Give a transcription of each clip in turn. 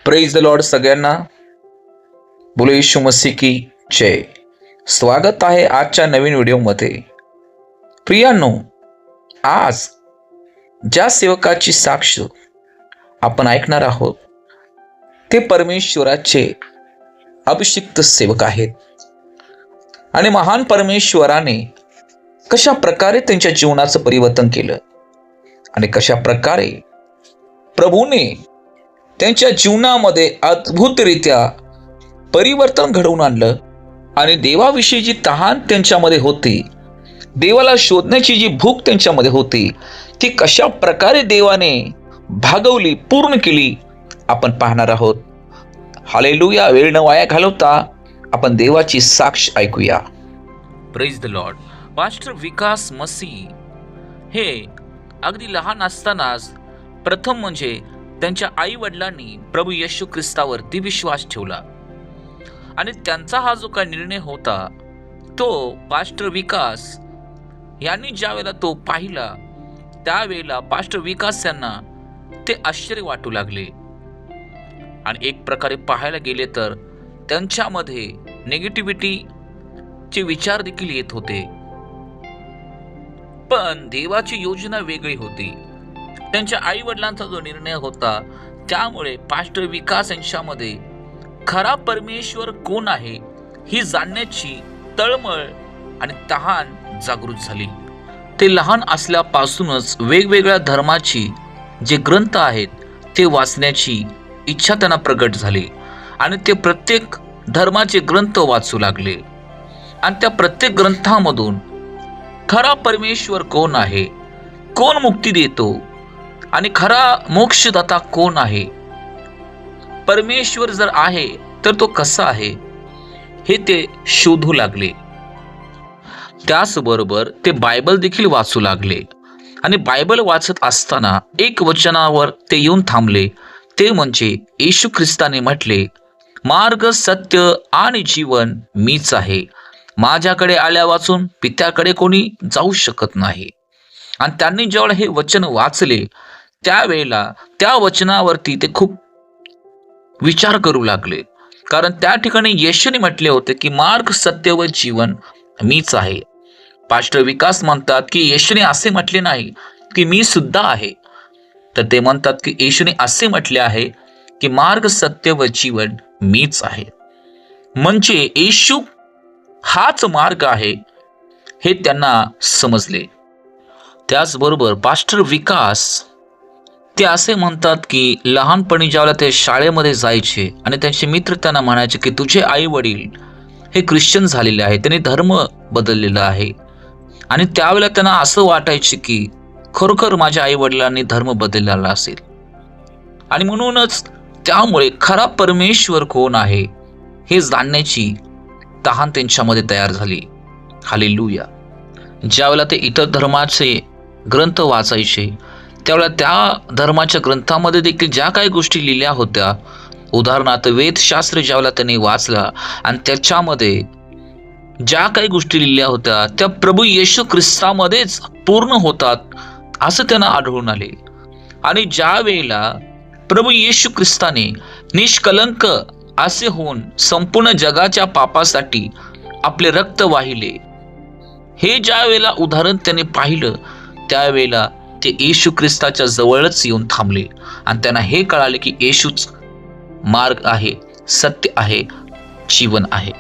Praise the Lord सगळ्यांना. बोलो येशू मसीह की जय. स्वागत आहे आजच्या नवीन व्हिडिओमध्ये. प्रियांनो, आज ज्या सेवकाची साक्ष आपण ऐकणार आहोत ते परमेश्वराचे अभिषिक्त सेवक आहेत आणि महान परमेश्वराने कशा प्रकारे त्यांच्या जीवनाचं परिवर्तन केलं आणि कशा प्रकारे प्रभूने त्यांच्या जीवनामध्ये अद्भुतरित्या परिवर्तन घडवून आणलं आणि देवाविषयी जी तहान त्यांच्यामध्ये होती, देवाला शोधण्याची जी भूक त्यांच्यामध्ये होती, ती कशा प्रकारे देवाने भागवली, पूर्ण केली आपण पाहणार आहोत. हालेलुया. वेळ न वाया घालवता आपण देवाची साक्ष ऐकूया. Praise the Lord. पास्टर विकास मसीह हे अगदी लहान असतानाच प्रथम म्हणजे त्यांच्या आई वडिलांनी प्रभू येशू ख्रिस्तावरती विश्वास ठेवला आणि त्यांचा हा जो काय निर्णय होता तो पास्टर विकास यांनी ज्या वेळेला तो पाहिला त्यावेळेला पास्टर विकास यांना ते आश्चर्य वाटू लागले आणि एक प्रकारे पाहायला गेले तर त्यांच्यामध्ये निगेटिव्हिटीचे विचार देखील येत होते. पण देवाची योजना वेगळी होती. त्यांच्या आई वडिलांचा जो निर्णय होता त्यामुळे पास्टर विकास यांच्यामध्ये खरा परमेश्वर कोण आहे ही जाणण्याची तळमळ आणि तहान जागृत झाली. ते लहान असल्यापासूनच वेगवेगळ्या धर्माची जे ग्रंथ आहेत ते वाचण्याची इच्छा त्यांना प्रगट झाली आणि ते प्रत्येक धर्माचे ग्रंथ वाचू लागले आणि त्या प्रत्येक ग्रंथामधून खरा परमेश्वर कोण आहे, कोण मुक्ती देतो आणि खरा मोक्षदाता कोण आहे, परमेश्वर जर आहे तर तो कसा आहे हे ते शोधू लागले. त्याचबरोबर ते बायबल देखील वाचू लागले आणि बायबल वाचत असताना एक वचनावर ते येऊन थांबले. ते म्हणजे येशू ख्रिस्ताने म्हटले, मार्ग, सत्य आणि जीवन मीच आहे. माझ्याकडे आल्या वाचून पित्याकडे कोणी जाऊ शकत नाही. आणि त्यांनी जेव्हा हे वचन वाचले त्यावेळेला त्या वचनावरती ते खूप विचार करू लागले, कारण त्या ठिकाणी येशूने म्हटले होते की मार्ग, सत्य व जीवन मीच आहे. पास्टर विकास म्हणतात की येशूने असे म्हटले नाही की मी सुद्धा आहे, तर ते म्हणतात की येशूने असे म्हटले आहे की मार्ग, सत्य व जीवन मीच आहे. म्हणजे येशू हाच मार्ग आहे हे त्यांना समजले. त्याचबरोबर पास्टर विकास ते असे म्हणतात की लहानपणी ज्यावेळेला ते शाळेमध्ये जायचे आणि त्यांचे मित्र त्यांना म्हणायचे की तुझे आई वडील हे ख्रिश्चन झालेले आहेत, त्यांनी धर्म बदललेला आहे. आणि त्यावेळेला त्यांना असं वाटायचे की खरोखर माझ्या आई वडिलांनी धर्म बदललेला असेल आणि म्हणूनच त्यामुळे खरा परमेश्वर कोण आहे हे जाणण्याची तहान त्यांच्यामध्ये तयार झाली. हालेलुया. ज्यावेळेला ते इतर धर्माचे ग्रंथ वाचायचे त्यावेळेला त्या धर्माच्या ग्रंथामध्ये देखील ज्या काही गोष्टी लिहिल्या होत्या, उदाहरणार्थ वेदशास्त्र ज्यावेळेला त्यांनी वाचला आणि त्याच्यामध्ये ज्या काही गोष्टी लिहिल्या होत्या त्या प्रभू येशू ख्रिस्तामध्येच पूर्ण होतात असं त्यांना आढळून आले. आणि ज्या वेळेला प्रभू येशू ख्रिस्ताने निष्कलंक असे होऊन संपूर्ण जगाच्या पापासाठी आपले रक्त वाहिले, हे ज्या वेळेला उदाहरण त्याने पाहिलं त्यावेळेला ते येशू ख्रिस्ताच्या जवळच येऊन थांबले आणि त्यांना हे कळाले की येशूच मार्ग आहे, सत्य आहे, जीवन आहे.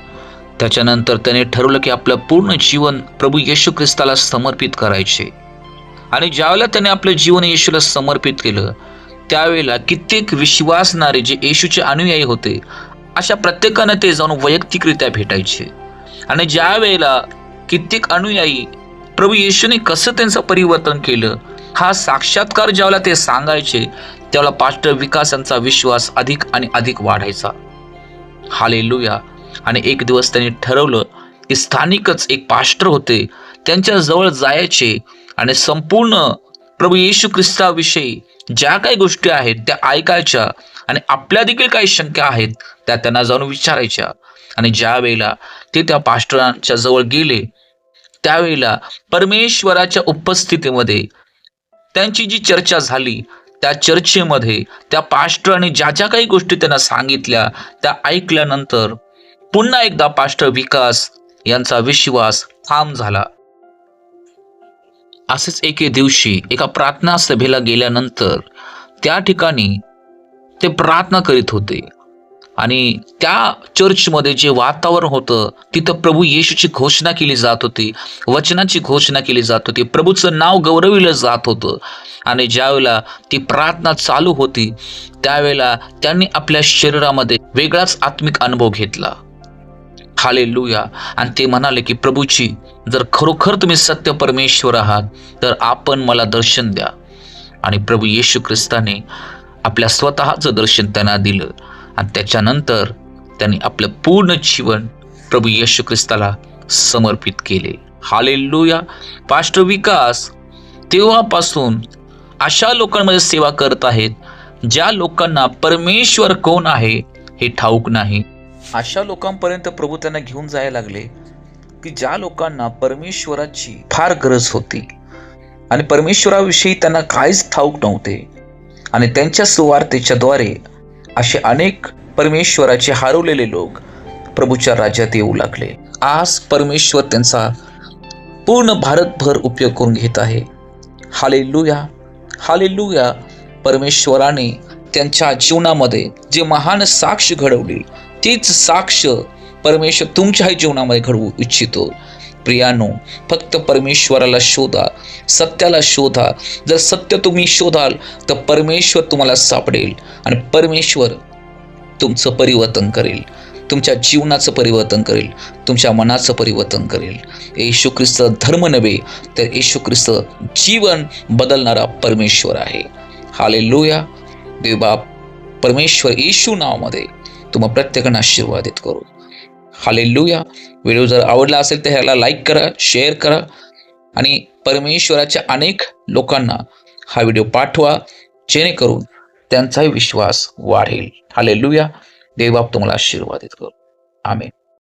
त्याच्यानंतर त्याने ठरवलं की आपलं पूर्ण जीवन प्रभू येशू ख्रिस्ताला समर्पित करायचे. आणि ज्यावेळेला त्याने आपलं जीवन येशूला समर्पित केलं त्यावेळेला कित्येक विश्वासणारे जे येशूचे अनुयायी होते अशा प्रत्येकानं ते जाऊन वैयक्तिकरित्या भेटायचे. आणि ज्या वेळेला कित्येक अनुयायी प्रभू येशूने कसं त्यांचं परिवर्तन केलं हा साक्षात्कार ज्यावेळेला ते सांगायचे त्यावेळेला पास्टर विकास यांचा विश्वास अधिक आणि अधिक वाढायचा. हालेलुया. आणि एक दिवस त्यांनी ठरवलं की स्थानिकच एक पास्टर होते त्यांच्या जवळ जायचे आणि संपूर्ण प्रभू येशू ख्रिस्ताविषयी ज्या काही गोष्टी आहेत त्या ऐकायच्या आणि आपल्या देखील काही शंका आहेत त्या त्यांना जाऊन विचारायच्या. आणि ज्या वेळेला ते त्या पास्टरांच्या जवळ गेले त्यावेळेला परमेश्वराच्या उपस्थितीमध्ये त्यांची जी चर्चा झाली त्या चर्चेमध्ये त्या पास्टरने ज्या ज्या काही गोष्टी त्यांना सांगितल्या त्या ऐकल्यानंतर पुन्हा एकदा पास्टर विकास यांचा विश्वास ठाम झाला. असेच एके दिवशी एका प्रार्थना सभेला गेल्यानंतर त्या ठिकाणी ते प्रार्थना करीत होते आणि त्या चर्चमध्ये जे वातावरण होतं तिथं प्रभू येशूची घोषणा केली जात होती, वचनाची घोषणा केली जात होती, प्रभूचं नाव गौरविलं जात होतं. आणि ज्यावेळेला ती प्रार्थना चालू होती त्यावेळेला त्यांनी आपल्या शरीरामध्ये वेगळाच आत्मिक अनुभव घेतला. हालेलुया. आणि ते म्हणाले की प्रभूची जर खरोखर तुम्ही सत्य परमेश्वर आहात तर आपण मला दर्शन द्या. आणि प्रभू येशू ख्रिस्ताने आपल्या स्वतःचं दर्शन त्यांना दिलं आणि त्याच्यानंतर त्यांनी आपलं पूर्ण जीवन प्रभू येशू ख्रिस्ताला समर्पित केले. हालेलुया. पास्टर विकास तेव्हापासून अशा लोकांमध्ये सेवा करत आहेत ज्या लोकांना परमेश्वर कोण आहे हे ठाऊक नाही. अशा लोकांपर्यंत प्रभू त्यांना घेऊन जायला लागले की ज्या लोकांना परमेश्वराची फार गरज होती आणि परमेश्वराविषयी त्यांना काहीच ठाऊक नव्हते. आणि त्यांच्या सुवार्तेच्याद्वारे असे अनेक परमेश्वराचे हरवलेले लोक प्रभूच्या राज्यात येऊ लागले. आज परमेश्वर त्यांचा पूर्ण भारतभर उपयोग करून घेत आहे. हालेलुया. हालेलुया. परमेश्वराने त्यांच्या जीवनामध्ये जे महान साक्ष घडवली तीच साक्ष परमेश्वर तुमच्याही जीवनामध्ये घडवू इच्छितो. प्रियानो, फक्त परमेश्वराला शोधा, सत्याला शोधा. जर सत्य तुम्ही शोधाल तर परमेश्वर तुम्हाला सापडेल आणि परमेश्वर तुमचं परिवर्तन करेल, तुमच्या जीवनाचं परिवर्तन करेल, तुमच्या मनाचं परिवर्तन करेल. येशू ख्रिस्त धर्म नव्हे तर येशू ख्रिस्त जीवन बदलणारा परमेश्वर आहे. हालेलुया. देवबाप परमेश्वर येशू नावामध्ये तुम्हा प्रत्येकांना आशीर्वादित करू. हालेलुया. व्हिडिओ जर आवडला असेल तर ह्याला लाईक करा, शेअर करा आणि परमेश्वराच्या अनेक लोकांना हा व्हिडिओ पाठवा जेणेकरून त्यांचाही विश्वास वाढेल. हालेलुया. देवबाप तुम्हाला आशीर्वादित करू. आमेन.